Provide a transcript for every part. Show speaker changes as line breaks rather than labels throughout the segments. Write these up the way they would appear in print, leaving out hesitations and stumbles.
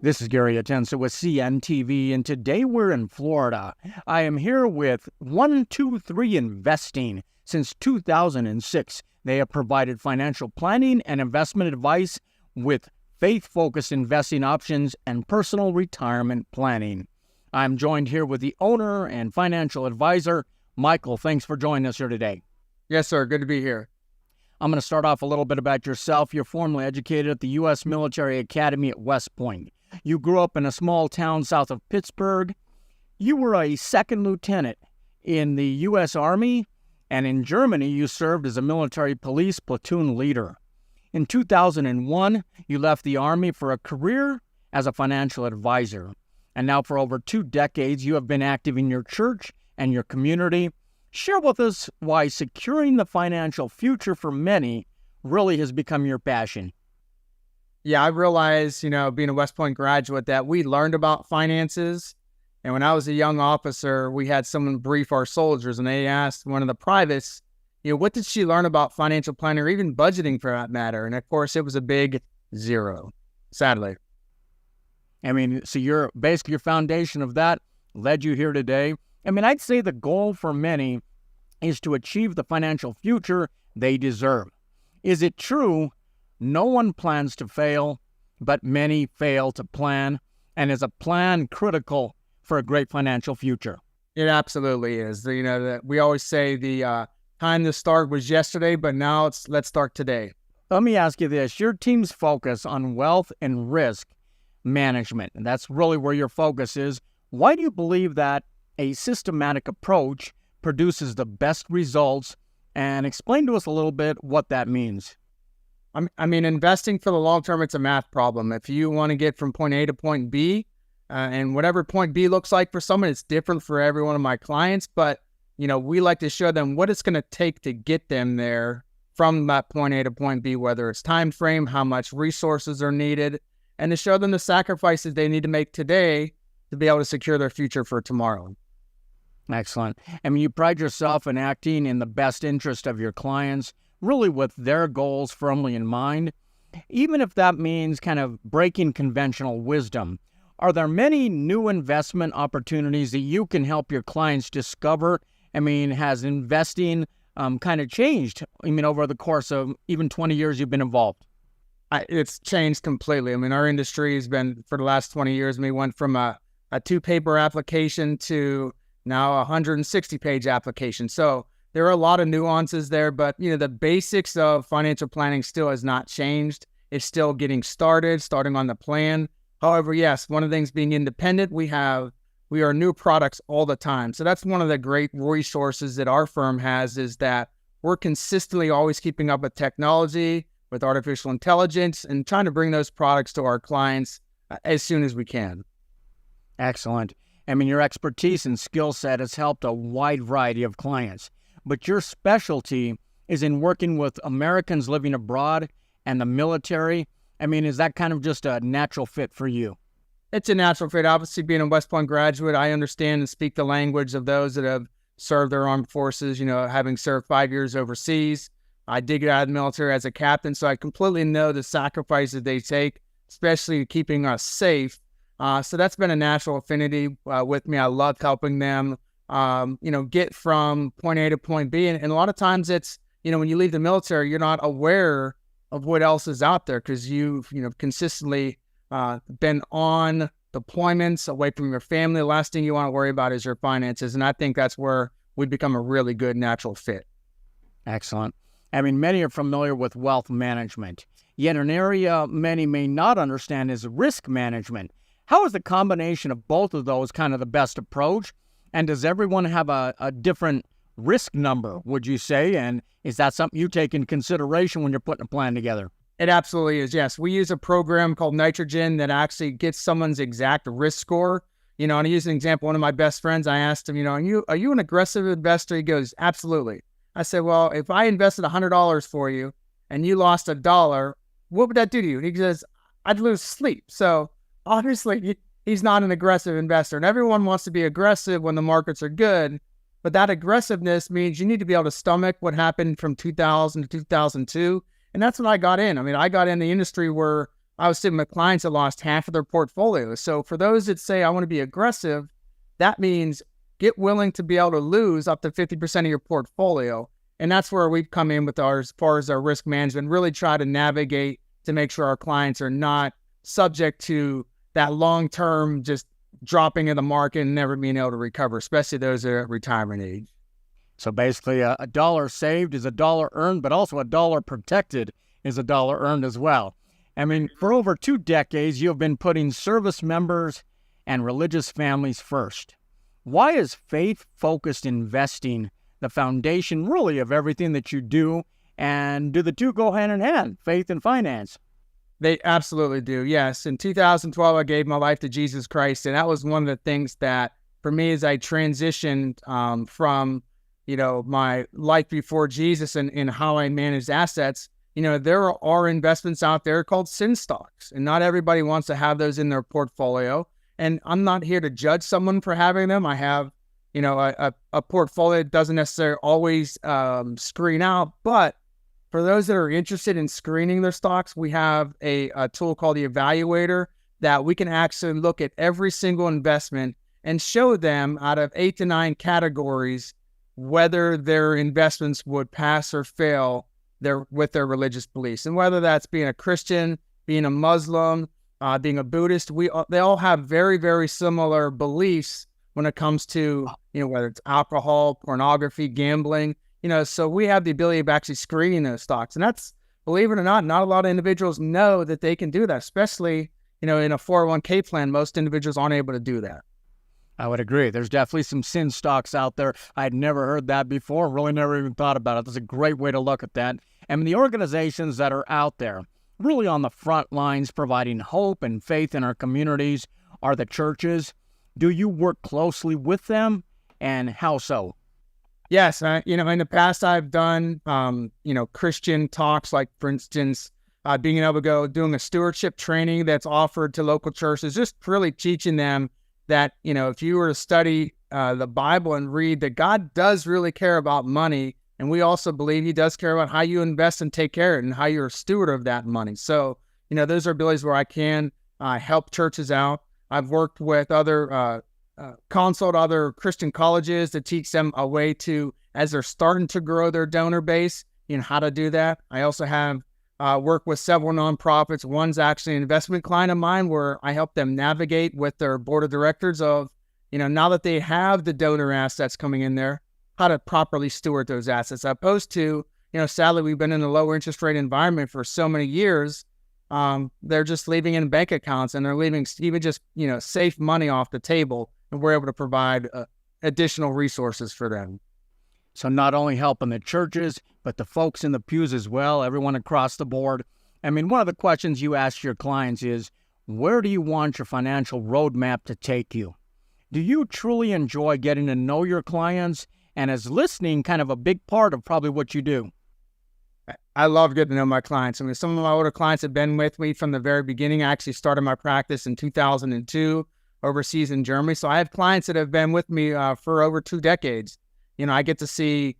This is Gary Atensa with CNTV, and today we're in Florida. I am here with 123 Investing. Since 2006, they have provided financial planning and investment advice with faith-focused investing options and personal retirement planning. I'm joined here with the owner and financial advisor, Michael. Thanks for joining us here today.
Yes, sir. Good to be here.
I'm going to start off a little bit about yourself. You're formerly educated at the U.S. Military Academy at West Point. You grew up in a small town south of Pittsburgh. You were a second lieutenant in the U.S. Army, and in Germany, you served as a military police platoon leader. In 2001, you left the Army for a career as a financial advisor. And now for over 2 decades, you have been active in your church and your community. Share with us why securing the financial future for many really has become your passion.
Yeah, I realized, being a West Point graduate, that we learned about finances. And when I was a young officer, we had someone brief our soldiers, and they asked one of the privates, what did she learn about financial planning or even budgeting for that matter? And of course, it was a big 0, sadly.
So your foundation of that led you here today. I'd say the goal for many is to achieve the financial future they deserve. Is it true no one plans to fail, but many fail to plan? And is a plan critical for a great financial future?
It absolutely is. We always say the time to start was yesterday, but now let's start today.
Let me ask you this. Your team's focus on wealth and risk management, and that's really where your focus is. Why do you believe that a systematic approach produces the best results? And explain to us a little bit what that means.
Investing for the long term, it's a math problem. If you want to get from point A to point B, and whatever point B looks like for someone, it's different for every one of my clients. But, we like to show them what it's going to take to get them there from that point A to point B, whether it's time frame, how much resources are needed, and to show them the sacrifices they need to make today to be able to secure their future for tomorrow.
Excellent. You pride yourself in acting in the best interest of your clients, really with their goals firmly in mind, even if that means kind of breaking conventional wisdom. Are there many new investment opportunities that you can help your clients discover? Has investing kind of changed, over the course of even 20 years you've been involved?
It's changed completely. Our industry has been, for the last 20 years, we went from a 2-paper application to now a 160-page application. So there are a lot of nuances there, but the basics of financial planning still has not changed. It's still getting starting on the plan. However, yes, one of the things being independent, we are new products all the time. So that's one of the great resources that our firm has, is that we're consistently always keeping up with technology, with artificial intelligence, and trying to bring those products to our clients as soon as we can.
Excellent. Your expertise and skill set has helped a wide variety of clients, but your specialty is in working with Americans living abroad and the military. Is that kind of just a natural fit for you?
It's a natural fit. Obviously, being a West Point graduate, I understand and speak the language of those that have served their armed forces, having served 5 years overseas. I did get out of the military as a captain, so I completely know the sacrifices they take, especially keeping us safe. So that's been a natural affinity with me. I love helping them, get from point A to point B. And a lot of times it's, when you leave the military, you're not aware of what else is out there because you've, consistently been on deployments away from your family. The last thing you want to worry about is your finances. And I think that's where we become a really good natural fit.
Excellent. Many are familiar with wealth management, yet an area many may not understand is risk management. How is the combination of both of those kind of the best approach? And does everyone have a different risk number, would you say? And is that something you take in consideration when you're putting a plan together?
It absolutely is, yes. We use a program called Nitrogen that actually gets someone's exact risk score. And I use an example. One of my best friends, I asked him, are you an aggressive investor? He goes, absolutely. I said, well, if I invested $100 for you and you lost $1, what would that do to you? And he says, I'd lose sleep. So obviously, he's not an aggressive investor, and everyone wants to be aggressive when the markets are good, but that aggressiveness means you need to be able to stomach what happened from 2000 to 2002, and that's when I got in. I got in the industry where I was seeing my clients that lost half of their portfolio. So for those that say, I want to be aggressive, that means get willing to be able to lose up to 50% of your portfolio. And that's where we've come in with as far as our risk management, really try to navigate to make sure our clients are not subject to that long-term just dropping in the market and never being able to recover, especially those that are at retirement age.
So basically, a dollar saved is a dollar earned, but also a dollar protected is a dollar earned as well. I mean, for over 2 decades, you have been putting service members and religious families first. Why is faith-focused investing the foundation really of everything that you do? And do the two go hand in hand, faith and finance?
They absolutely do. Yes. In 2012, I gave my life to Jesus Christ. And that was one of the things that for me, as I transitioned from, my life before Jesus and how I managed assets, there are investments out there called sin stocks, and not everybody wants to have those in their portfolio. And I'm not here to judge someone for having them. I have, a portfolio that doesn't necessarily always screen out, but for those that are interested in screening their stocks, we have a tool called the Evaluator that we can actually look at every single investment and show them out of 8 to 9 categories whether their investments would pass or fail with their religious beliefs. And whether that's being a Christian, being a Muslim, being a Buddhist, they all have very, very similar beliefs when it comes to, whether it's alcohol, pornography, gambling. So we have the ability of actually screening those stocks. And that's, believe it or not a lot of individuals know that they can do that, especially, in a 401k plan. Most individuals aren't able to do that.
I would agree. There's definitely some sin stocks out there. I'd never heard that before, really never even thought about it. That's a great way to look at that. And the organizations that are out there, really on the front lines, providing hope and faith in our communities, are the churches. Do you work closely with them, and how so?
Yes, in the past I've done, Christian talks, like for instance, being able to go doing a stewardship training that's offered to local churches, just really teaching them that, if you were to study the Bible and read that God does really care about money, and we also believe he does care about how you invest and take care of it and how you're a steward of that money. So, those are abilities where I can help churches out. I've worked with other other Christian colleges to teach them a way to, as they're starting to grow their donor base, how to do that. I also have worked with several nonprofits. One's actually an investment client of mine where I help them navigate with their board of directors of, now that they have the donor assets coming in there, how to properly steward those assets, as opposed to, sadly, we've been in a low interest rate environment for so many years. They're just leaving in bank accounts, and they're leaving even just, safe money off the table, and we're able to provide additional resources for them.
So not only helping the churches, but the folks in the pews as well, everyone across the board. I mean, one of the questions you ask your clients is, where do you want your financial roadmap to take you? Do you truly enjoy getting to know your clients? And is listening kind of a big part of probably what you do?
I love getting to know my clients. I mean, some of my older clients have been with me from the very beginning. I actually started my practice in 2002 overseas in Germany. So I have clients that have been with me for over 2 decades. I get to see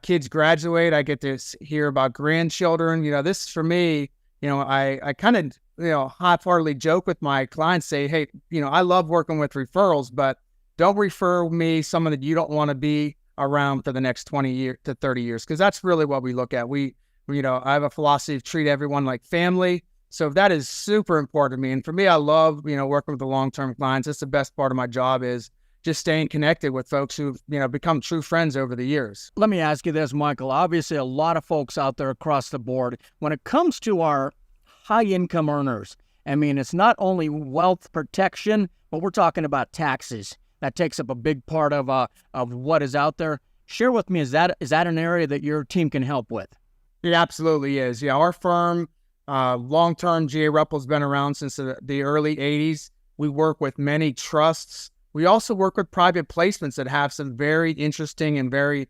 kids graduate. I get to hear about grandchildren. This for me, I kind of, half-heartedly joke with my clients, say, hey, I love working with referrals, but don't refer me someone that you don't want to be around for the next 20 years to 30 years. Because that's really what we look at. I have a philosophy of treat everyone like family. So that is super important to me. And for me, I love, working with the long-term clients. That's the best part of my job, is just staying connected with folks who've, become true friends over the years.
Let me ask you this, Michael. Obviously, a lot of folks out there across the board, when it comes to our high-income earners, I mean, it's not only wealth protection, but we're talking about taxes. That takes up a big part of what is out there. Share with me, is that an area that your team can help with?
It absolutely is. Yeah, our firm, long-term, GA Ruppel, has been around since the early 80s. We work with many trusts. We also work with private placements that have some very interesting and very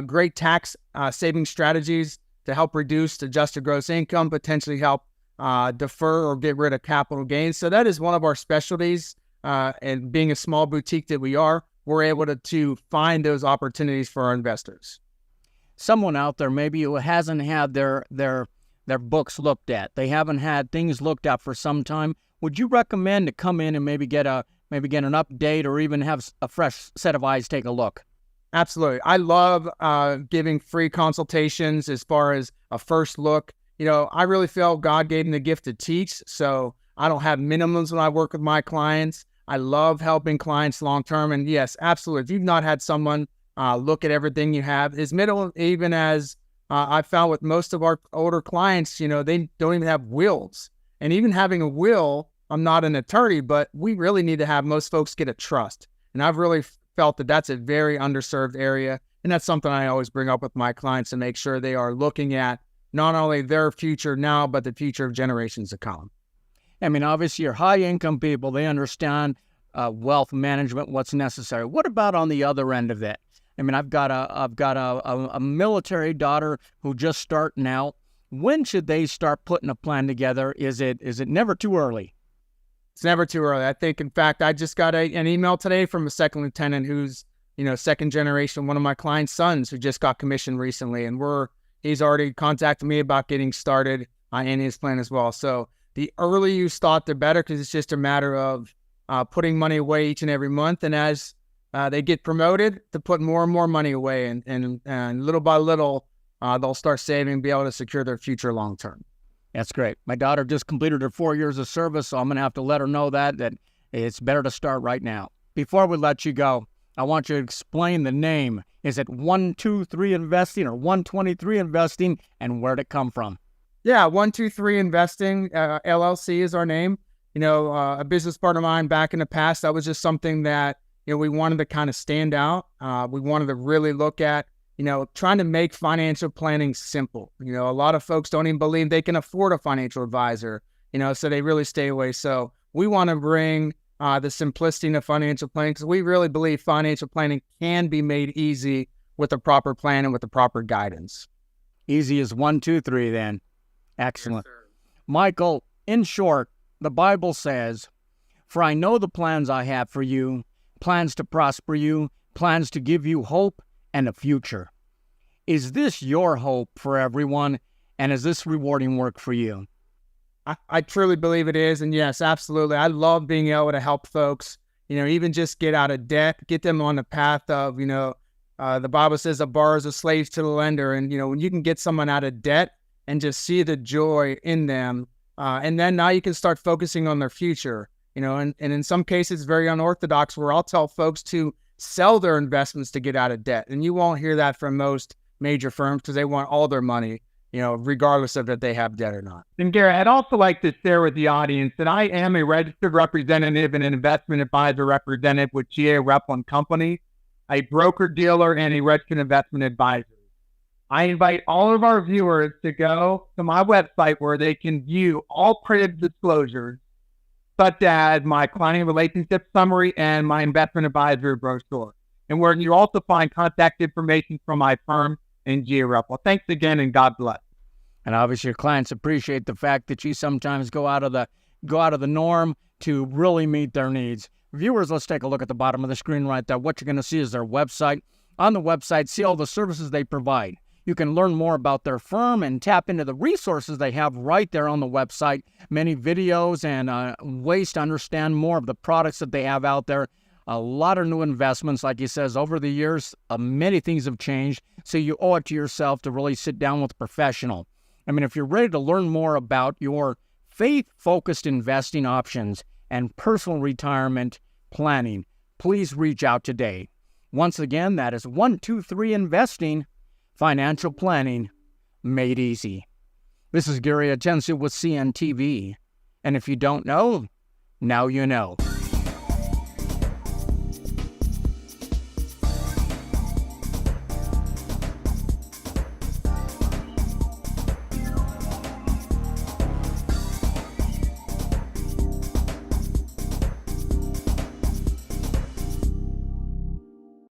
great tax saving strategies to help reduce adjusted gross income, potentially help defer or get rid of capital gains. So that is one of our specialties. And being a small boutique that we are, we're able to find those opportunities for our investors.
Someone out there maybe who hasn't had their their books looked at. They haven't had things looked at for some time. Would you recommend to come in and maybe get an update or even have a fresh set of eyes take a look?
Absolutely. I love giving free consultations as far as a first look. I really feel God gave me the gift to teach, so I don't have minimums when I work with my clients. I love helping clients long-term. And yes, absolutely. If you've not had someone look at everything you have, even as I found with most of our older clients, they don't even have wills. And even having a will, I'm not an attorney, but we really need to have most folks get a trust. And I've really felt that that's a very underserved area. And that's something I always bring up with my clients to make sure they are looking at not only their future now, but the future of generations to come.
I mean, obviously, you're high-income people. They understand wealth management, what's necessary. What about on the other end of it? I mean, I've got a military daughter who just starting out. When should they start putting a plan together? Is it never too early?
It's never too early. I think, in fact, I just got an email today from a second lieutenant who's, second generation, one of my client's sons who just got commissioned recently. And he's already contacted me about getting started in his plan as well. So the earlier you start, the better, because it's just a matter of putting money away each and every month. And as they get promoted, to put more and more money away. And little by little, they'll start saving and be able to secure their future long term.
That's great. My daughter just completed her 4 years of service, so I'm going to have to let her know that it's better to start right now. Before we let you go, I want you to explain the name. Is it 123 Investing or 123 Investing, and where'd it come from?
Yeah, 123 Investing, LLC is our name. A business partner of mine back in the past, that was just something that, we wanted to kind of stand out. We wanted to really look at, trying to make financial planning simple. A lot of folks don't even believe they can afford a financial advisor, so they really stay away. So we want to bring the simplicity of financial planning, because we really believe financial planning can be made easy with the proper plan and with the proper guidance.
Easy as 123 then. Excellent.
Yes,
Michael, in short, the Bible says, "For I know the plans I have for you, plans to prosper you, plans to give you hope and a future." Is this your hope for everyone? And is this rewarding work for you?
I truly believe it is. And yes, absolutely. I love being able to help folks, even just get out of debt, get them on the path of, the Bible says a borrower is a slave to the lender. And, when you can get someone out of debt and just see the joy in them, and then now you can start focusing on their future, and in some cases, very unorthodox, where I'll tell folks to sell their investments to get out of debt. And you won't hear that from most major firms, because they want all their money, regardless of if they have debt or not.
And Gary, I'd also like to share with the audience that I am a registered representative and an investment advisor representative with GA Rep & Company, a broker-dealer, and a registered investment advisor. I invite all of our viewers to go to my website where they can view all printed disclosures, such as my client relationship summary and my investment advisor brochure, and where you also find contact information from my firm and GA Rep. Well, thanks again, and God bless.
And obviously your clients appreciate the fact that you sometimes go out of the norm to really meet their needs. Viewers, let's take a look at the bottom of the screen right there. What you're going to see is their website. On the website, see all the services they provide. You can learn more about their firm and tap into the resources they have right there on the website. Many videos and ways to understand more of the products that they have out there. A lot of new investments, like he says, over the years, many things have changed. So you owe it to yourself to really sit down with a professional. I mean, if you're ready to learn more about your faith-focused investing options and personal retirement planning, please reach out today. Once again, that is 123 Investing, financial planning made easy. This is Gary Atencio with CNTV. And if you don't know, now you know.